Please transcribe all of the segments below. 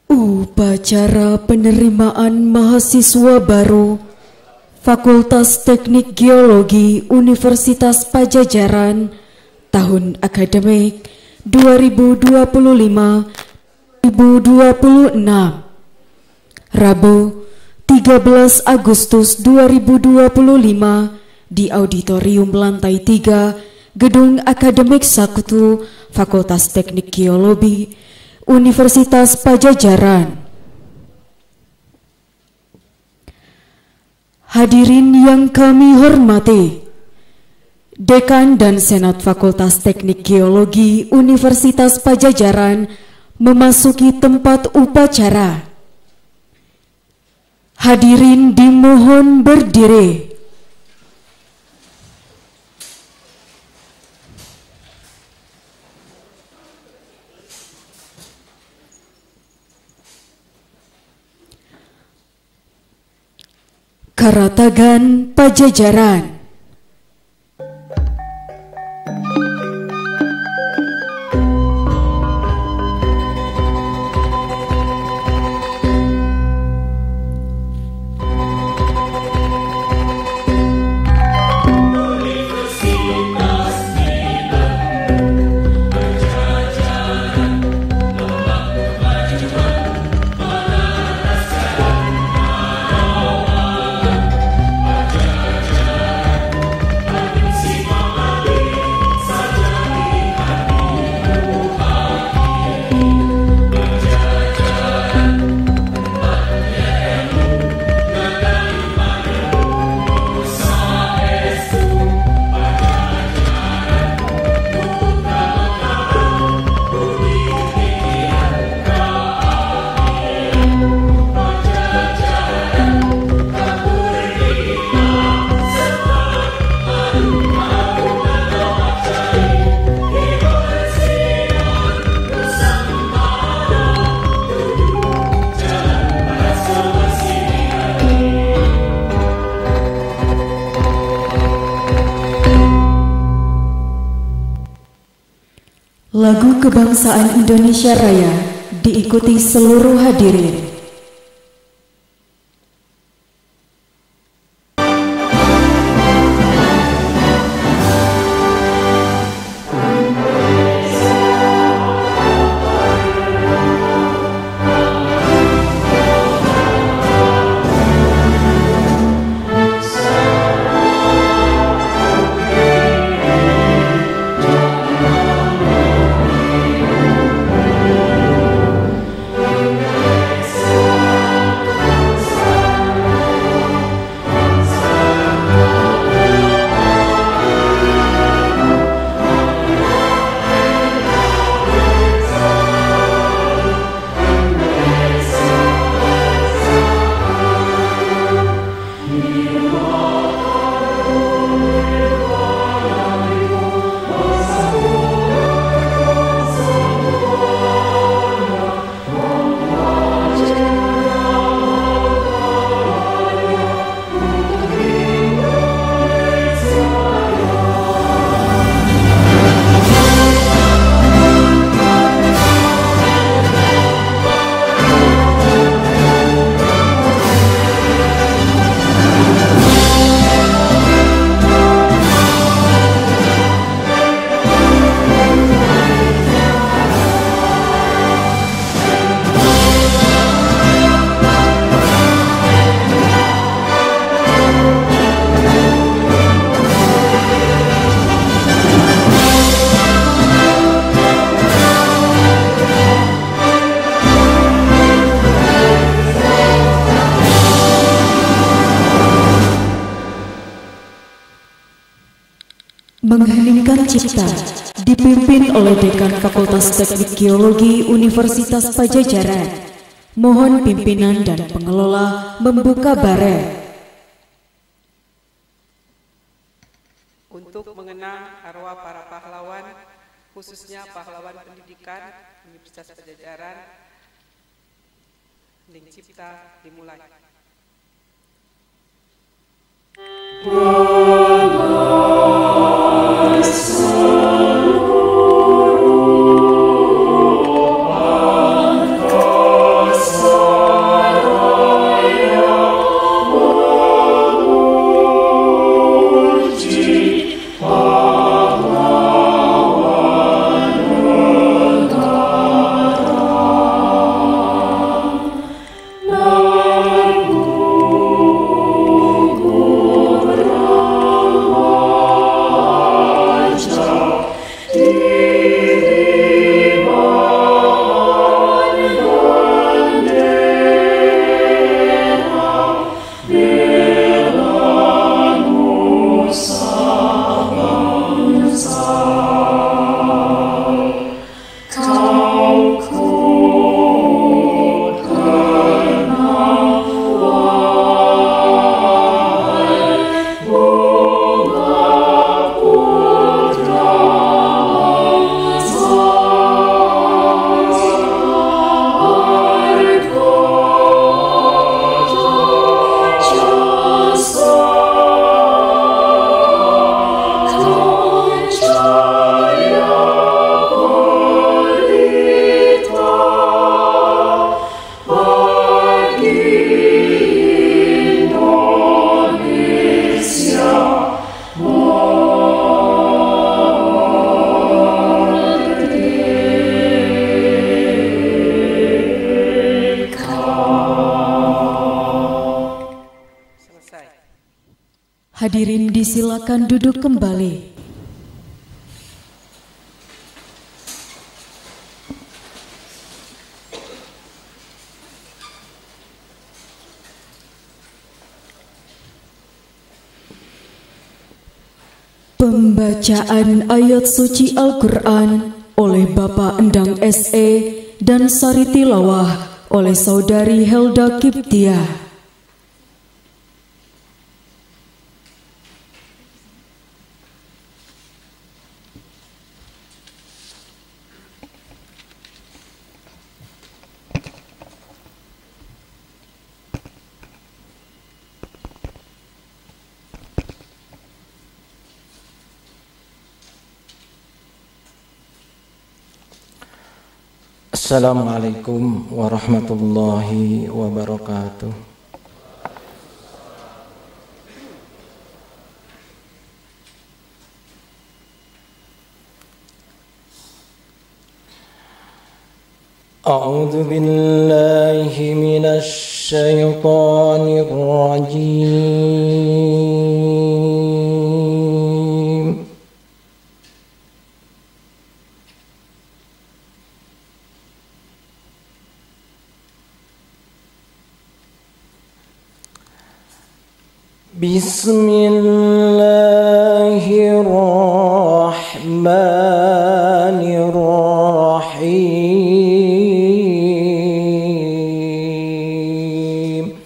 Upacara penerimaan mahasiswa baru Fakultas Teknik Geologi Universitas Padjadjaran tahun akademik 2025-2026. Rabu 13 Agustus 2025 di Auditorium Lantai 3 Gedung Akademik 1 Fakultas Teknik Geologi Universitas Padjadjaran. Hadirin yang kami hormati, Dekan dan Senat Fakultas Teknik Geologi Universitas Padjadjaran memasuki tempat upacara. Hadirin dimohon berdiri. Karatagan Padjadjaran. Lagu Kebangsaan Indonesia Raya diikuti seluruh hadirin. Mengheningkan cipta dipimpin oleh Dekan Fakultas Teknik Geologi Universitas Padjadjaran. Mohon pimpinan dan pengelola membuka barel. Untuk mengenang arwah para pahlawan, khususnya pahlawan pendidikan Universitas Padjadjaran, hening cipta dimulai. Seluruh bangsa Hadirin disilakan duduk kembali. Pembacaan ayat suci Al-Quran oleh Bapak Endang SE dan sari tilawah oleh Saudari Helda Kiptia. Assalamualaikum warahmatullahi wabarakatuh. A'udzu billahi minasy syaithanir rajim. Bismillahirrahmanirrahim.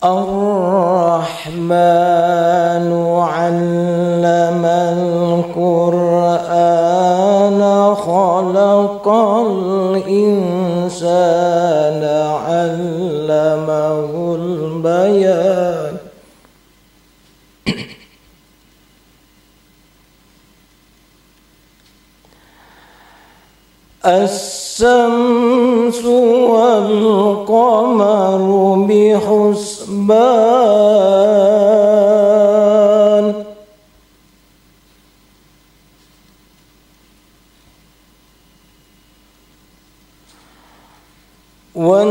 Ar-Rahmanu 'allamal Qur'ana khalaqal insana 'allamahul bayan. As-samsu wal qamaru bihusban. Wan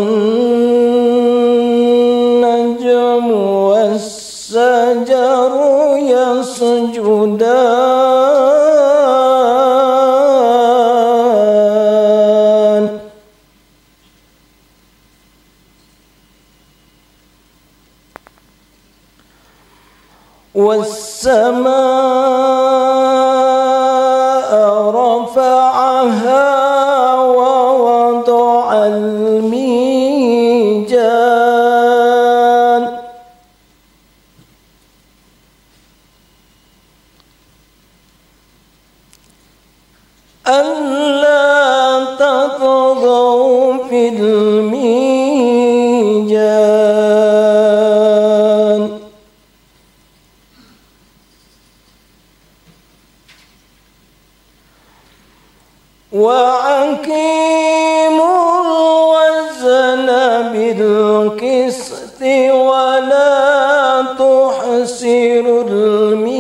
najmu was-sajaru yasjudan. Was-samaa'a rafa'aha wa wada'al mizan. Alla tatghaw fil mizan. وَأَقِيمُوا الْوَزْنَ بِالْقِسْطِ وَلَا تُخْسِرُوا الْمِيزَانَ.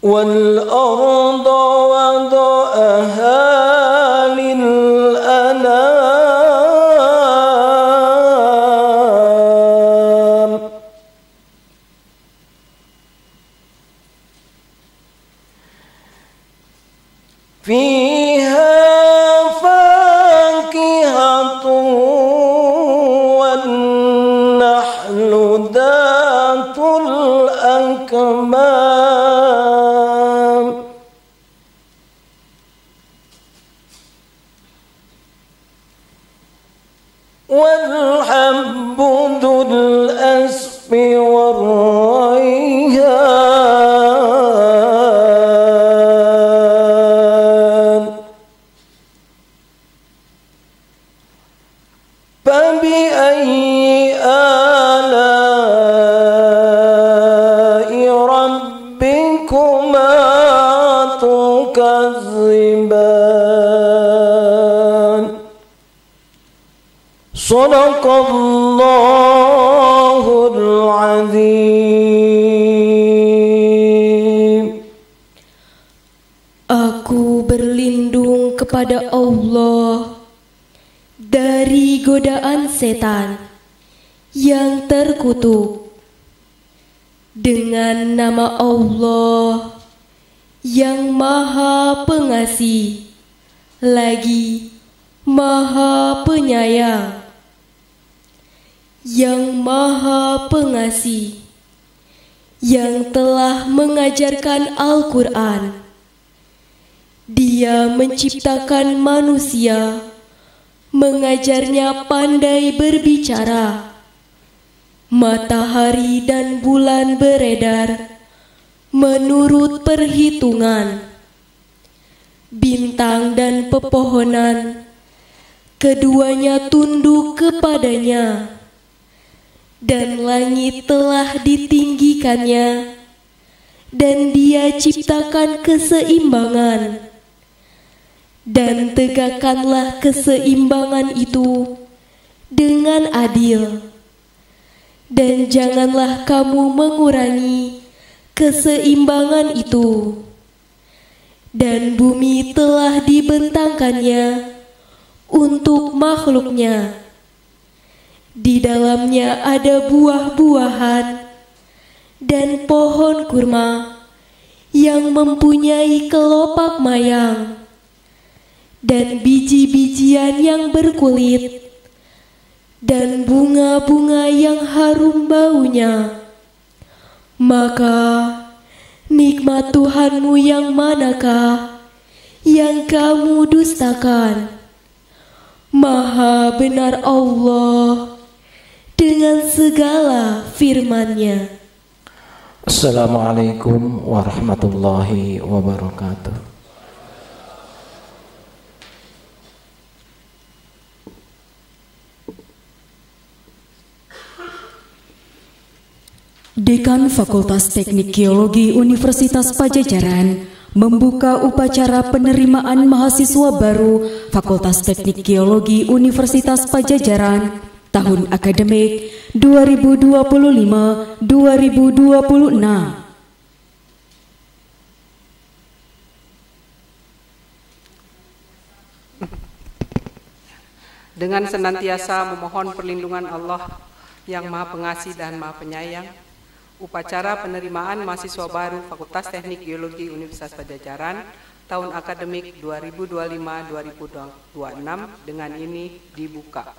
وَالْأَرْضَ وَضَعَهَا لِلْأَنَامِ. فِيهَا فَاكِهَةٌ وَالنَّخْلُ ذَاتُ الْأَكْمَامِ. وَالْحَبُّ ذُو الْأَصْفِ وَالرَّيْحَانِ. فَبِأَيِّ آلَاءِ رَبِّكُمَا تُكَذِّبَانِ. صدق الله العظيم. Aku berlindung kepada Allah dari godaan setan yang terkutuk dengan nama Allah yang Maha Pengasih lagi Maha Penyayang, yang Maha Pengasih, yang telah mengajarkan Al-Quran. Dia menciptakan manusia, mengajarnya pandai berbicara. Matahari dan bulan beredar menurut perhitungan. Bintang dan pepohonan, keduanya tunduk kepadanya. Dan langit telah ditinggikannya, dan Dia ciptakan keseimbangan. Dan tegakkanlah keseimbangan itu dengan adil. Dan janganlah kamu mengurangi keseimbangan itu. Dan bumi telah dibentangkannya untuk makhluknya. Di dalamnya ada buah-buahan dan pohon kurma yang mempunyai kelopak mayang dan biji-bijian yang berkulit dan bunga-bunga yang harum baunya. Maka nikmat Tuhanmu yang manakah yang kamu dustakan? Maha benar Allah dengan segala firman-Nya. Assalamualaikum warahmatullahi wabarakatuh. Dekan Fakultas Teknik Geologi Universitas Padjadjaran membuka upacara penerimaan mahasiswa baru Fakultas Teknik Geologi Universitas Padjadjaran tahun akademik 2025-2026. Dengan senantiasa memohon perlindungan Allah yang Maha Pengasih dan Maha Penyayang, upacara penerimaan mahasiswa baru Fakultas Teknik Geologi Universitas Padjadjaran tahun akademik 2025-2026 dengan ini dibuka.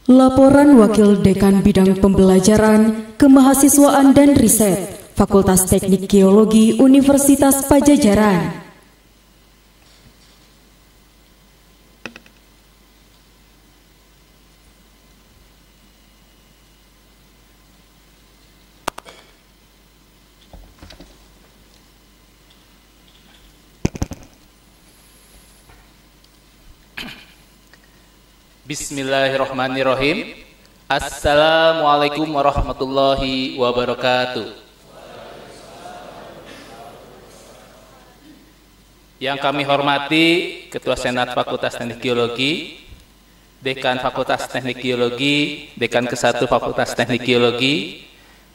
Laporan Wakil Dekan Bidang Pembelajaran, Kemahasiswaan dan Riset Fakultas Teknik Geologi Universitas Padjadjaran. Bismillahirrahmanirrahim. Assalamualaikum warahmatullahi wabarakatuh. Yang kami hormati Ketua Senat Fakultas Teknik Geologi, Dekan Fakultas Teknik Geologi, Dekan ke-1 Fakultas Teknik Geologi,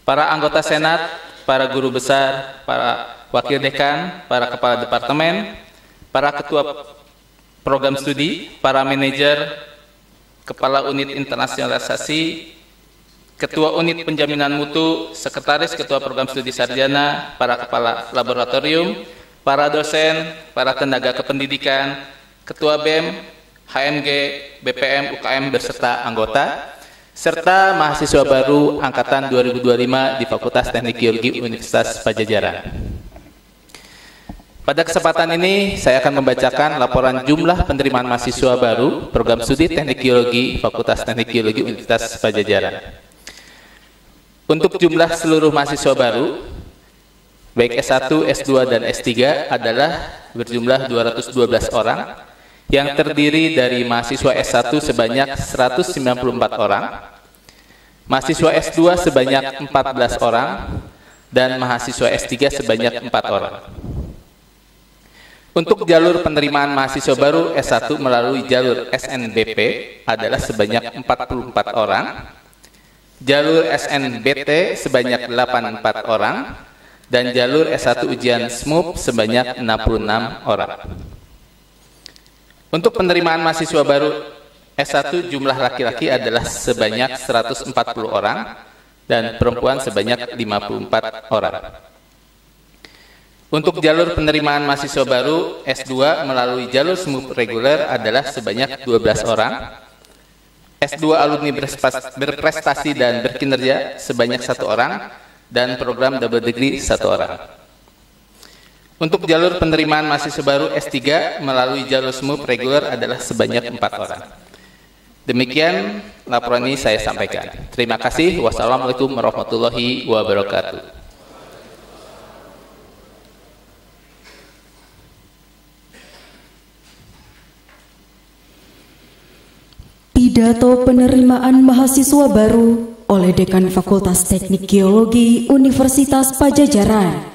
para anggota Senat, para guru besar, para wakil dekan, para kepala departemen, para ketua program studi, para manajer, Kepala Unit Internasionalisasi, Ketua Unit Penjaminan Mutu, Sekretaris Ketua Program Studi Sarjana, para Kepala Laboratorium, para dosen, para tenaga kependidikan, Ketua BEM, HMG, BPM, UKM, beserta anggota, serta mahasiswa baru Angkatan 2025 di Fakultas Teknik Geologi Universitas Padjadjaran. Pada kesempatan ini, saya akan membacakan laporan jumlah penerimaan mahasiswa baru Program Studi Teknik Geologi Fakultas Teknik Geologi Universitas Padjadjaran. Untuk jumlah seluruh mahasiswa baru, baik S1, S2, dan S3 adalah berjumlah 212 orang, yang terdiri dari mahasiswa S1 sebanyak 194 orang, mahasiswa S2 sebanyak 14 orang, dan mahasiswa S3 sebanyak 4 orang. Untuk jalur penerimaan mahasiswa baru S1 melalui jalur SNBP adalah sebanyak 44 orang, jalur SNBT sebanyak 84 orang, dan jalur S1 ujian SMUP sebanyak 66 orang. Untuk penerimaan mahasiswa baru S1 jumlah laki-laki adalah sebanyak 140 orang dan perempuan sebanyak 54 orang. Untuk jalur penerimaan mahasiswa baru S2 melalui jalur SMUP reguler adalah sebanyak 12 orang, S2 alumni berprestasi dan berkinerja sebanyak 1 orang, dan program double degree 1 orang. Untuk jalur penerimaan mahasiswa baru S3 melalui jalur SMUP reguler adalah sebanyak 4 orang. Demikian laporan ini saya sampaikan. Terima kasih. Wassalamualaikum warahmatullahi wabarakatuh. Pidato penerimaan mahasiswa baru oleh Dekan Fakultas Teknik Geologi Universitas Padjadjaran.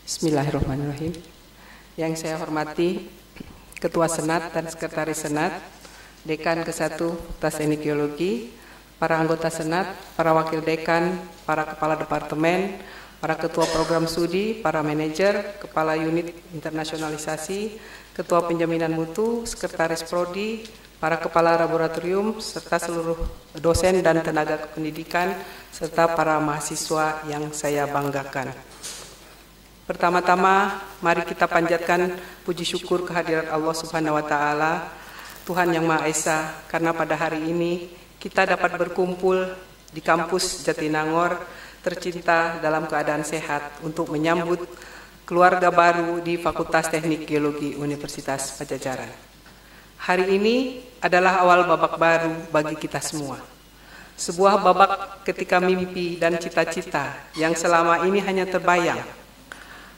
Bismillahirrahmanirrahim. Yang saya hormati Ketua Senat dan Sekretaris Senat, Dekan ke-1 Fakultas Teknik Geologi, para anggota Senat, para wakil dekan, para kepala departemen, para ketua program studi, para manajer, kepala unit internasionalisasi, ketua penjaminan mutu, sekretaris prodi, para kepala laboratorium, serta seluruh dosen dan tenaga kependidikan, serta para mahasiswa yang saya banggakan. Pertama-tama, mari kita panjatkan puji syukur kehadirat Allah Subhanahu wa Ta'ala, Tuhan Yang Maha Esa, karena pada hari ini kita dapat berkumpul di kampus Jatinangor tercinta dalam keadaan sehat untuk menyambut keluarga baru di Fakultas Teknik Geologi Universitas Padjadjaran. Hari ini adalah awal babak baru bagi kita semua. Sebuah babak ketika mimpi dan cita-cita yang selama ini hanya terbayang,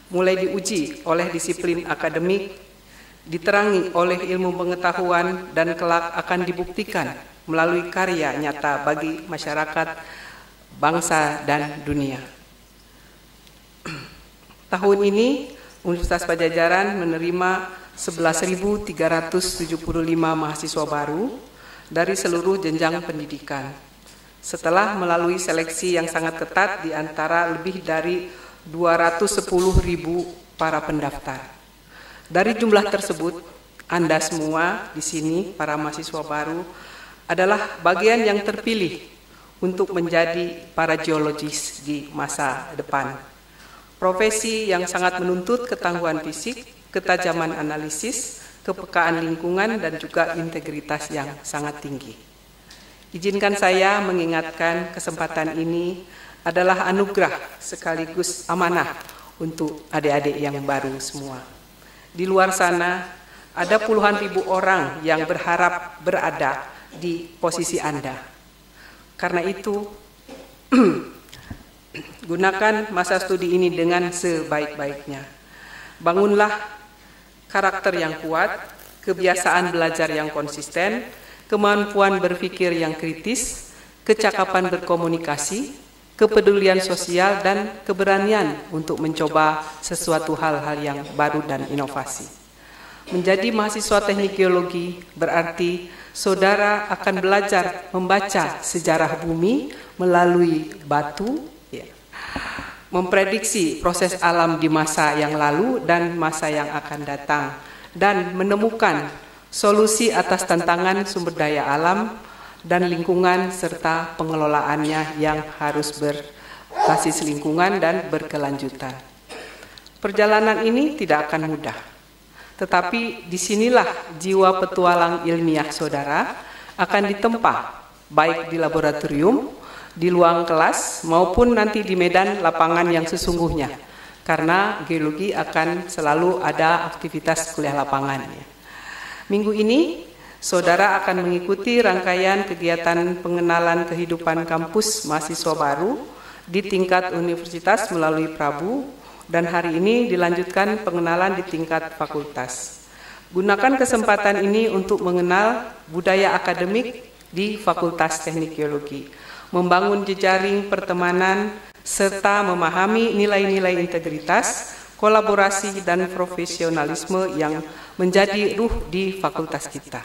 mulai diuji oleh disiplin akademik, diterangi oleh ilmu pengetahuan, dan kelak akan dibuktikan melalui karya nyata bagi masyarakat, bangsa, dan dunia. Tahun ini Universitas Padjadjaran menerima 11.375 mahasiswa baru dari seluruh jenjang pendidikan. Setelah melalui seleksi yang sangat ketat di antara lebih dari 210.000 para pendaftar. Dari jumlah tersebut, Anda semua di sini, para mahasiswa baru, adalah bagian yang terpilih untuk menjadi para geologis di masa depan. Profesi yang sangat menuntut ketangguhan fisik, ketajaman analisis, kepekaan lingkungan, dan juga integritas yang sangat tinggi. Izinkan saya mengingatkan kesempatan ini adalah anugerah sekaligus amanah untuk adik-adik yang baru semua. Di luar sana ada puluhan ribu orang yang berharap berada di posisi Anda. Karena itu, gunakan masa studi ini dengan sebaik-baiknya. Bangunlah karakter yang kuat, kebiasaan belajar yang konsisten, kemampuan berpikir yang kritis, kecakapan berkomunikasi, kepedulian sosial, dan keberanian untuk mencoba sesuatu hal-hal yang baru dan inovasi. Menjadi mahasiswa teknik geologi berarti saudara akan belajar membaca sejarah bumi melalui batu, memprediksi proses alam di masa yang lalu dan masa yang akan datang, dan menemukan solusi atas tantangan sumber daya alam dan lingkungan serta pengelolaannya yang harus berbasis lingkungan dan berkelanjutan. Perjalanan ini tidak akan mudah, tetapi disinilah jiwa petualang ilmiah saudara akan ditempa, baik di laboratorium, di ruang kelas, maupun nanti di medan lapangan yang sesungguhnya, karena geologi akan selalu ada aktivitas kuliah lapangan. Minggu ini, saudara akan mengikuti rangkaian kegiatan pengenalan kehidupan kampus mahasiswa baru di tingkat universitas melalui Prabu dan hari ini dilanjutkan pengenalan di tingkat fakultas. Gunakan kesempatan ini untuk mengenal budaya akademik di Fakultas Teknik Geologi, membangun jejaring pertemanan, serta memahami nilai-nilai integritas, kolaborasi, dan profesionalisme yang menjadi ruh di fakultas kita.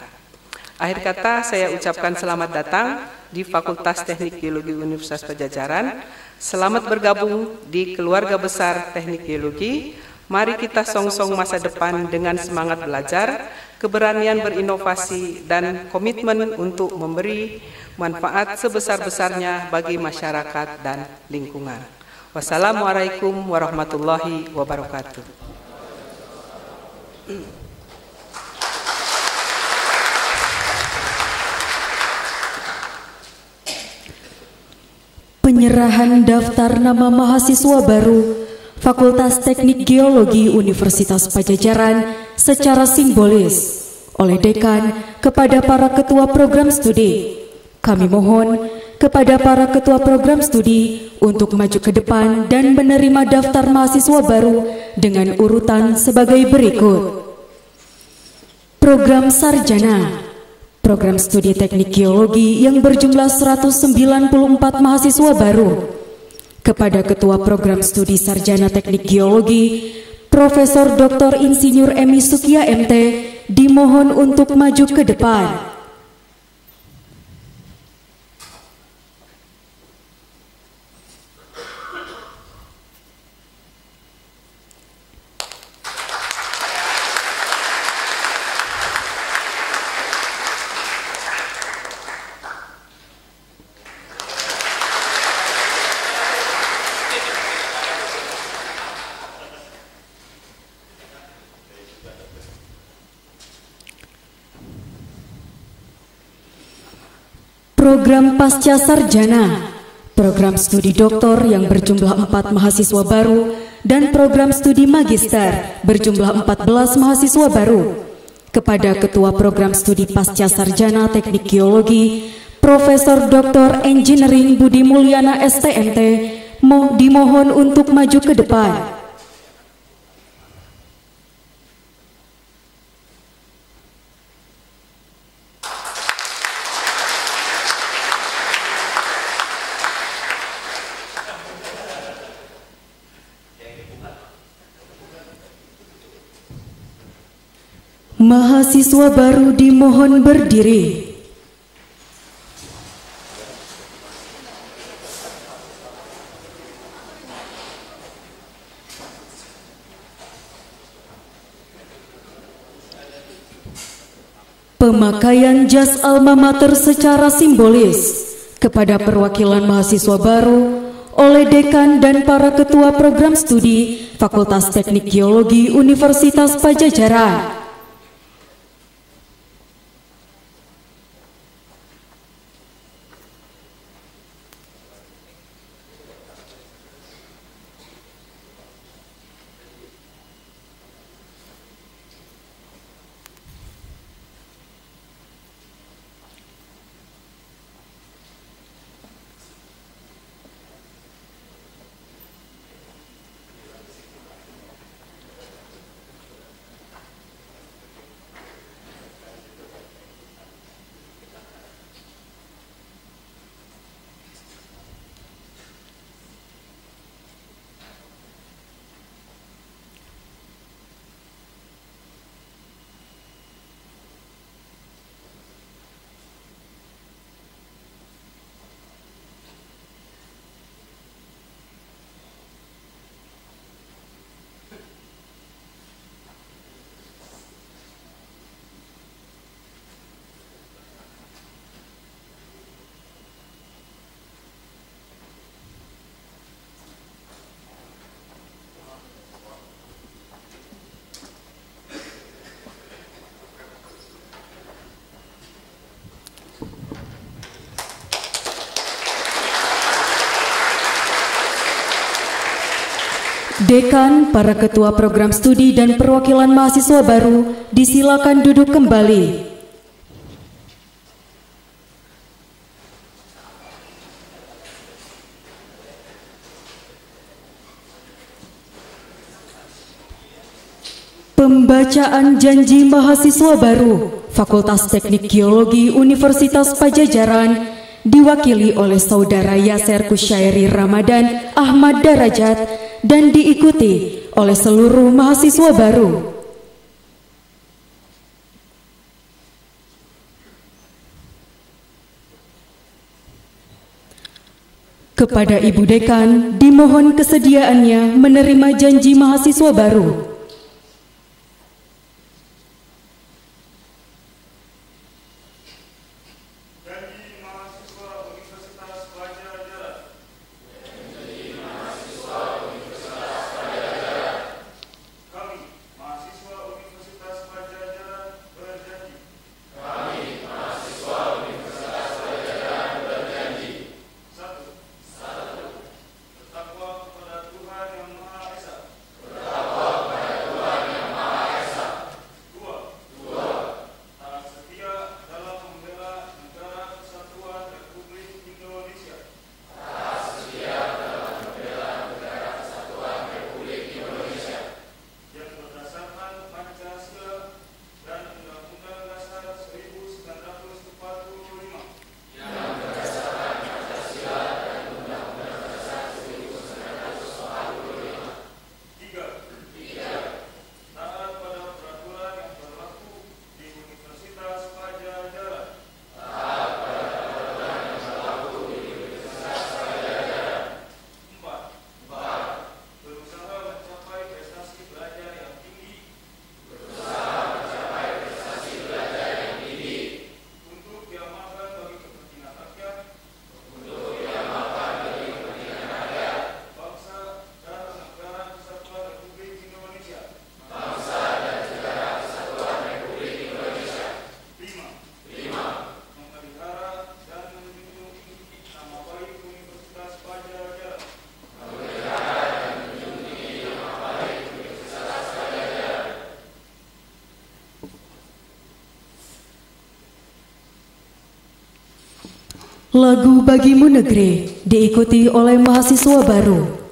Akhir kata, saya ucapkan selamat datang di Fakultas Teknik Geologi Universitas Padjadjaran. Selamat bergabung di keluarga besar Teknik Geologi. Mari kita song-song masa depan dengan semangat belajar, keberanian berinovasi, dan komitmen untuk memberi manfaat sebesar-besarnya bagi masyarakat dan lingkungan. Wassalamualaikum warahmatullahi wabarakatuh. Penyerahan daftar nama mahasiswa baru Fakultas Teknik Geologi Universitas Padjadjaran secara simbolis oleh dekan kepada para ketua program studi. Kami mohon kepada para ketua program studi untuk maju ke depan dan menerima daftar mahasiswa baru dengan urutan sebagai berikut. Program Sarjana, program studi teknik geologi yang berjumlah 194 mahasiswa baru. Kepada ketua program studi Sarjana Teknik Geologi, Profesor Dr. Insinyur Emi Sukia MT, dimohon untuk maju ke depan. Program Pasca Sarjana, program studi doktor yang berjumlah 4 mahasiswa baru, dan program studi magister berjumlah 14 mahasiswa baru. Kepada Ketua Program Studi Pasca Sarjana Teknik Geologi, Profesor Dr. Engineering Budi Mulyana STMT, dimohon untuk maju ke depan. Mahasiswa baru dimohon berdiri. Pemakaian jas alma mater secara simbolis kepada perwakilan mahasiswa baru oleh dekan dan para ketua program studi Fakultas Teknik Geologi Universitas Padjadjaran. Dekan, para ketua program studi dan perwakilan mahasiswa baru disilakan duduk kembali. Pembacaan janji mahasiswa baru Fakultas Teknik Geologi Universitas Padjadjaran diwakili oleh Saudara Yaser Kusyairi Ramadan Ahmad Darajat dan diikuti oleh seluruh mahasiswa baru. Kepada Ibu Dekan dimohon kesediaannya menerima janji mahasiswa baru. Lagu Bagimu Negeri diikuti oleh mahasiswa baru.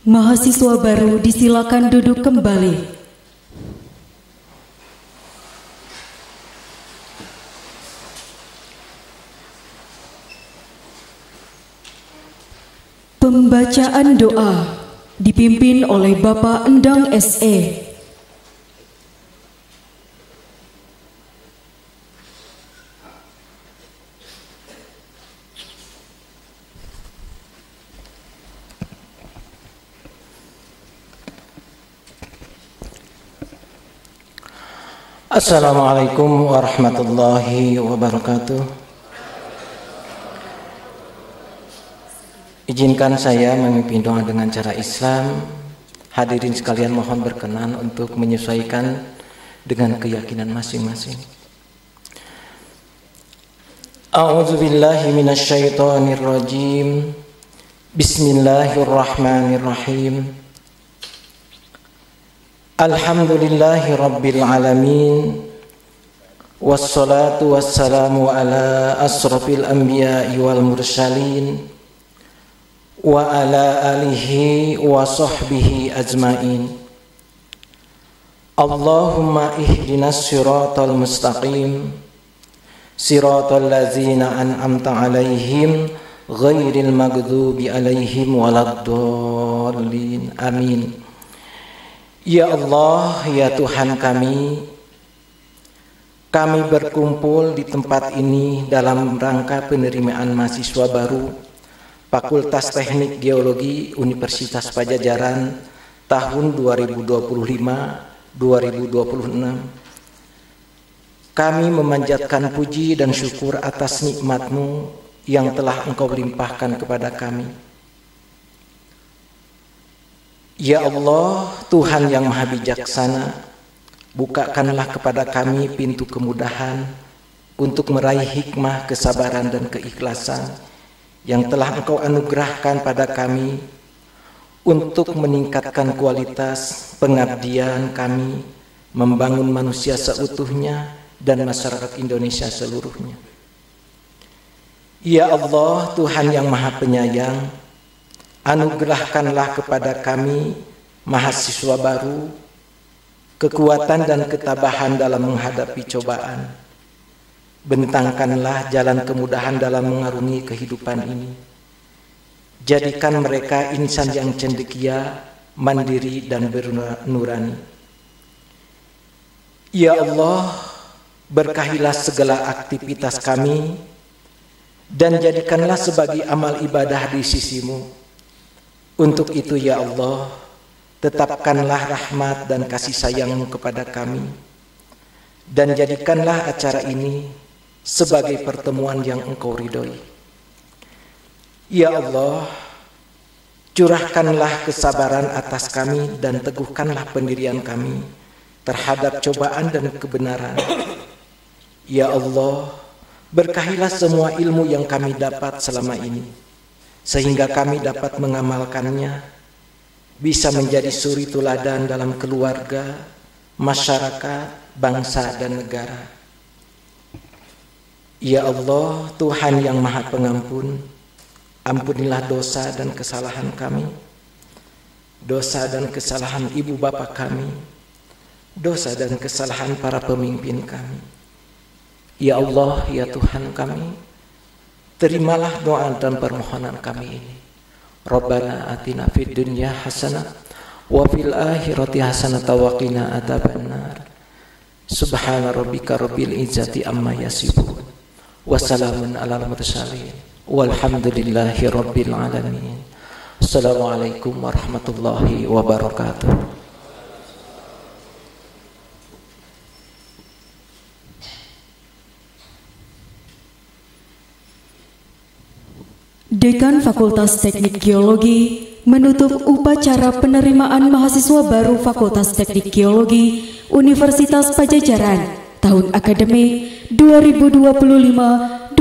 Mahasiswa baru disilakan duduk kembali. Pembacaan doa dipimpin oleh Bapak Endang SE. Assalamualaikum warahmatullahi wabarakatuh. Izinkan saya memimpin doa dengan cara Islam. Hadirin sekalian mohon berkenan untuk menyesuaikan dengan keyakinan masing-masing. A'udzubillahi minasyaitonirrajim. Bismillahirrahmanirrahim. Alhamdulillahi rabbil alamin. Wassalatu wassalamu ala asrafil anbiya'i wal mursalin wa ala alihi wa sahbihi ajma'in. Allahumma ihdinas siratal mustaqim, siratal ladzina an'amta alaihim ghairil maghdubi alaihim waladdallin. Amin. Ya Allah, ya Tuhan kami berkumpul di tempat ini dalam rangka penerimaan mahasiswa baru Fakultas Teknik Geologi Universitas Padjadjaran tahun 2025-2026. Kami memanjatkan puji dan syukur atas nikmat-Mu yang telah Engkau limpahkan kepada kami. Ya Allah, Tuhan yang Maha Bijaksana, bukakanlah kepada kami pintu kemudahan untuk meraih hikmah, kesabaran, dan keikhlasan yang telah Engkau anugerahkan pada kami untuk meningkatkan kualitas pengabdian kami membangun manusia seutuhnya dan masyarakat Indonesia seluruhnya. Ya Allah, Tuhan yang Maha Penyayang, anugerahkanlah kepada kami mahasiswa baru kekuatan dan ketabahan dalam menghadapi cobaan. Bentangkanlah jalan kemudahan dalam mengarungi kehidupan ini. Jadikan mereka insan yang cendekia, mandiri, dan bernurani. Ya Allah, berkahilah segala aktivitas kami dan jadikanlah sebagai amal ibadah di sisi-Mu. Untuk itu ya Allah, tetapkanlah rahmat dan kasih sayang-Mu kepada kami dan jadikanlah acara ini sebagai pertemuan yang Engkau ridhoi. Ya Allah, curahkanlah kesabaran atas kami dan teguhkanlah pendirian kami terhadap cobaan dan kebenaran. Ya Allah, berkahilah semua ilmu yang kami dapat selama ini sehingga kami dapat mengamalkannya, bisa menjadi suri teladan dalam keluarga, masyarakat, bangsa, dan negara. Ya Allah, Tuhan yang Maha Pengampun, ampunilah dosa dan kesalahan kami, dosa dan kesalahan ibu bapa kami, dosa dan kesalahan para pemimpin kami. Ya Allah, ya Tuhan kami, terimalah doa dan permohonan kami ini. Rabbana atina fid dunya hasanah wa fil akhirati hasanah wa qina adzabannar. Subhana rabbika rabbil izzati amma yasifun wa salamun alal mursalin walhamdulillahi rabbil alamin. Assalamualaikum warahmatullahi wabarakatuh. Dekan Fakultas Teknik Geologi menutup upacara penerimaan mahasiswa baru Fakultas Teknik Geologi Universitas Padjadjaran tahun akademik 2025-2026.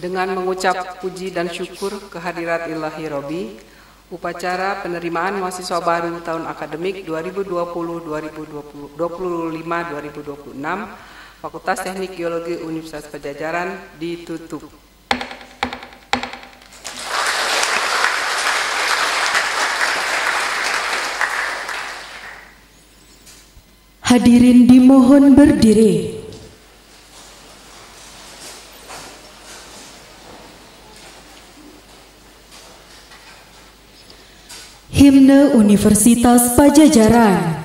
Dengan mengucap puji dan syukur kehadirat Ilahi Robbi, upacara penerimaan mahasiswa baru tahun akademik 2020-2025-2026 Fakultas Teknik Geologi Universitas Padjadjaran ditutup. Hadirin dimohon berdiri. Himne Universitas Padjadjaran.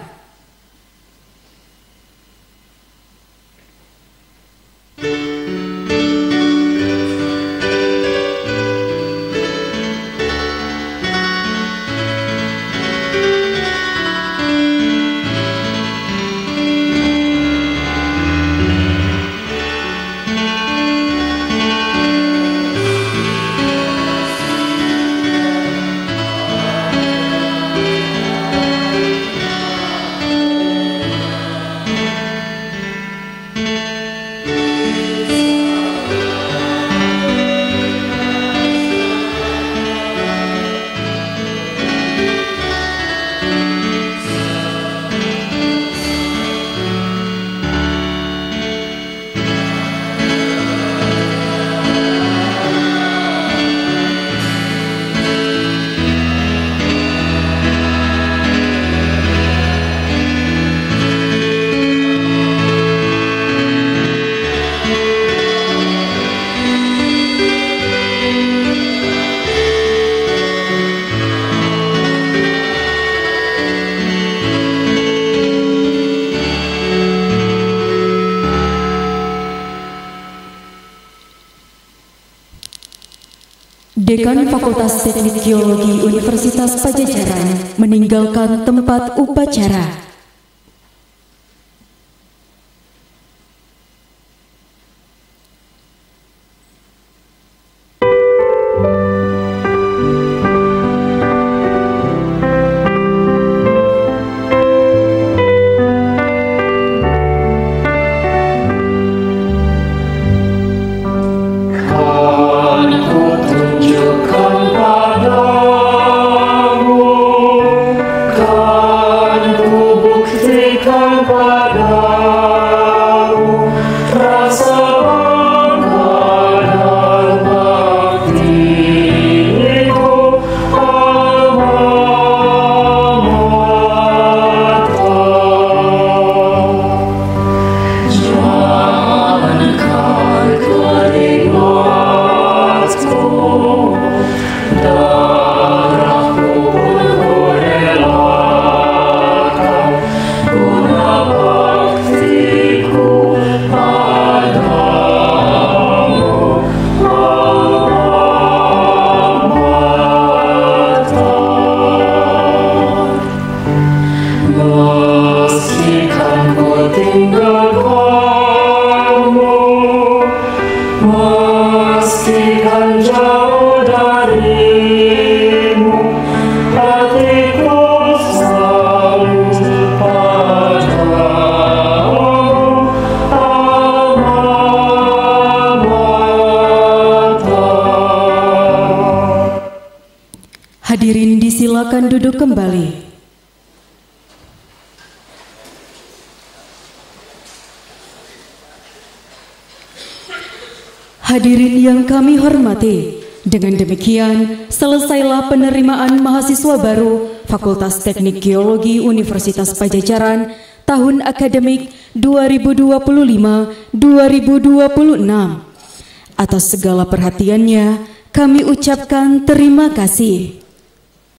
Dekan Fakultas Teknik Geologi Universitas Padjadjaran meninggalkan tempat upacara. Hadirin disilakan duduk kembali. Hadirin yang kami hormati, dengan demikian selesailah penerimaan mahasiswa baru Fakultas Teknik Geologi Universitas Padjadjaran tahun akademik 2025-2026. Atas segala perhatiannya, kami ucapkan terima kasih.